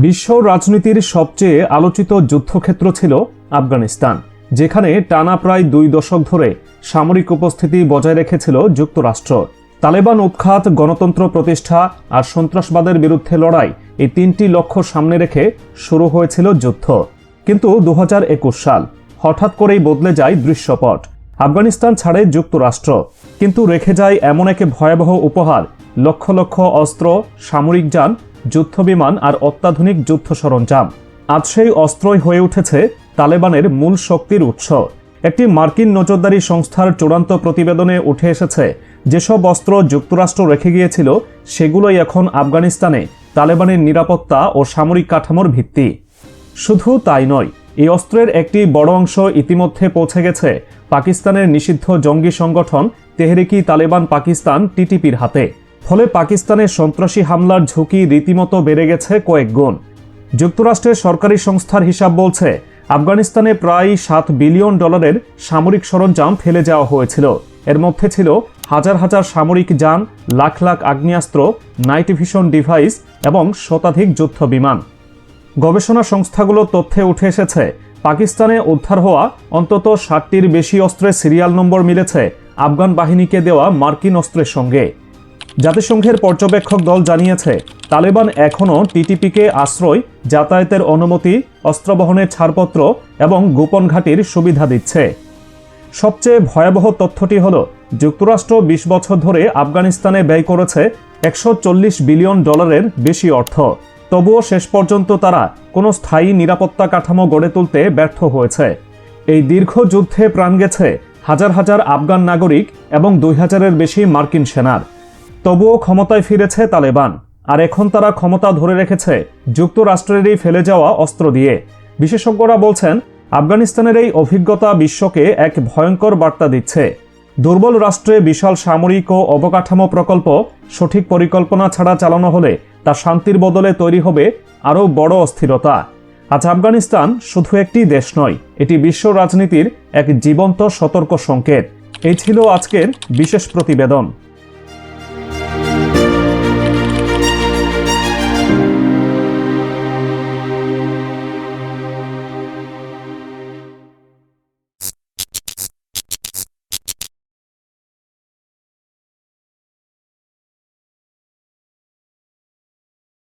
বিশ্ব রাজনীতির সবচেয়ে আলোচিত যুদ্ধক্ষেত্র ছিল আফগানিস্তান, যেখানে টানা প্রায় 2 দশক ধরে সামরিক উপস্থিতি বজায় রেখেছিল যুক্তরাষ্ট্র। তালেবান উৎখাত, গণতন্ত্র প্রতিষ্ঠা আর সন্ত্রাসবাদের বিরুদ্ধে লড়াই, এই 3টি লক্ষ্য সামনে রেখে শুরু হয়েছিল যুদ্ধ। কিন্তু 2021 সাল হঠাৎ করেই বদলে যায় দৃশ্যপট। আফগানিস্তান ছাড়ে যুক্তরাষ্ট্র, কিন্তু রেখে যায় এমন এক ভয়াবহ উপহার: লক্ষ লক্ষ অস্ত্র, সামরিক যান, যুদ্ধবিমান আর অত্যাধুনিক যুদ্ধ সরঞ্জাম। আজ সেই অস্ত্রই হয়ে উঠেছে তালেবানের মূল শক্তির উৎস। একটি মার্কিন নজরদারি সংস্থার চূড়ান্ত প্রতিবেদনে উঠে এসেছে, যেসব অস্ত্র যুক্তরাষ্ট্র রেখে গিয়েছিল সেগুলোই এখন আফগানিস্তানে তালেবানের নিরাপত্তা ও সামরিক কাঠামোর ভিত্তি। শুধু তাই নয়, এই অস্ত্রের একটি বড় অংশ ইতিমধ্যে পৌঁছে গেছে পাকিস্তানের নিষিদ্ধ জঙ্গি সংগঠন তেহরিকি তালেবান পাকিস্তান টিটিপির হাতে। ফলে পাকিস্তানের সন্ত্রাসী হামলার ঝুঁকি রীতিমতো বেড়ে গেছে কয়েক গুণ। যুক্তরাষ্ট্রের সরকারি সংস্থার হিসাব বলছে, আফগানিস্তানে প্রায় $7 বিলিয়ন সামরিক সরঞ্জাম ফেলে যাওয়া হয়েছিল। এর মধ্যে ছিল হাজার হাজার সামরিক যান, লাখ লাখ আগ্নেয়াস্ত্র, নাইট ভিশন ডিভাইস এবং শতাধিক যুদ্ধ বিমান। গবেষণা সংস্থাগুলোর তথ্যে উঠে এসেছে, পাকিস্তানে উদ্ধার হওয়া অন্তত 60টির বেশি অস্ত্রের সিরিয়াল নম্বর মিলেছে আফগান বাহিনীকে দেওয়া মার্কিন অস্ত্রের সঙ্গে। জাতিসংঘের পর্যবেক্ষক দল জানিয়েছে, তালেবান এখনও টিটিপিকে আশ্রয়, যাতায়াতের অনুমতি, অস্ত্র বহনের ছাড়পত্র এবং গোপন ঘাঁটির সুবিধা দিচ্ছে। সবচেয়ে ভয়াবহ তথ্যটি হল, যুক্তরাষ্ট্র 20 বছর ধরে আফগানিস্তানে ব্যয় করেছে $140 বিলিয়ন বেশি অর্থ। তবুও শেষ পর্যন্ত তারা কোনো স্থায়ী নিরাপত্তা কাঠামো গড়ে তুলতে ব্যর্থ হয়েছে। এই দীর্ঘ যুদ্ধে প্রাণ গেছে হাজার হাজার আফগান নাগরিক এবং 2000-এর বেশি মার্কিন সেনার। তবুও ক্ষমতায় ফিরেছে তালেবান, আর এখন তারা ক্ষমতা ধরে রেখেছে যুক্তরাষ্ট্রেরই ফেলে যাওয়া অস্ত্র দিয়ে। বিশেষজ্ঞরা বলছেন, আফগানিস্তানের এই অভিজ্ঞতা বিশ্বকে এক ভয়ঙ্কর বার্তা দিচ্ছে। দুর্বল রাষ্ট্রে বিশাল সামরিক ও অবকাঠামো প্রকল্প সঠিক পরিকল্পনা ছাড়া চালানো হলে তা শান্তির বদলে তৈরি হবে আরও বড় অস্থিরতা। আজ আফগানিস্তান শুধু একটি দেশ নয়, এটি বিশ্ব রাজনীতির এক জীবন্ত সতর্ক সংকেত। এই ছিল আজকের বিশেষ প্রতিবেদন।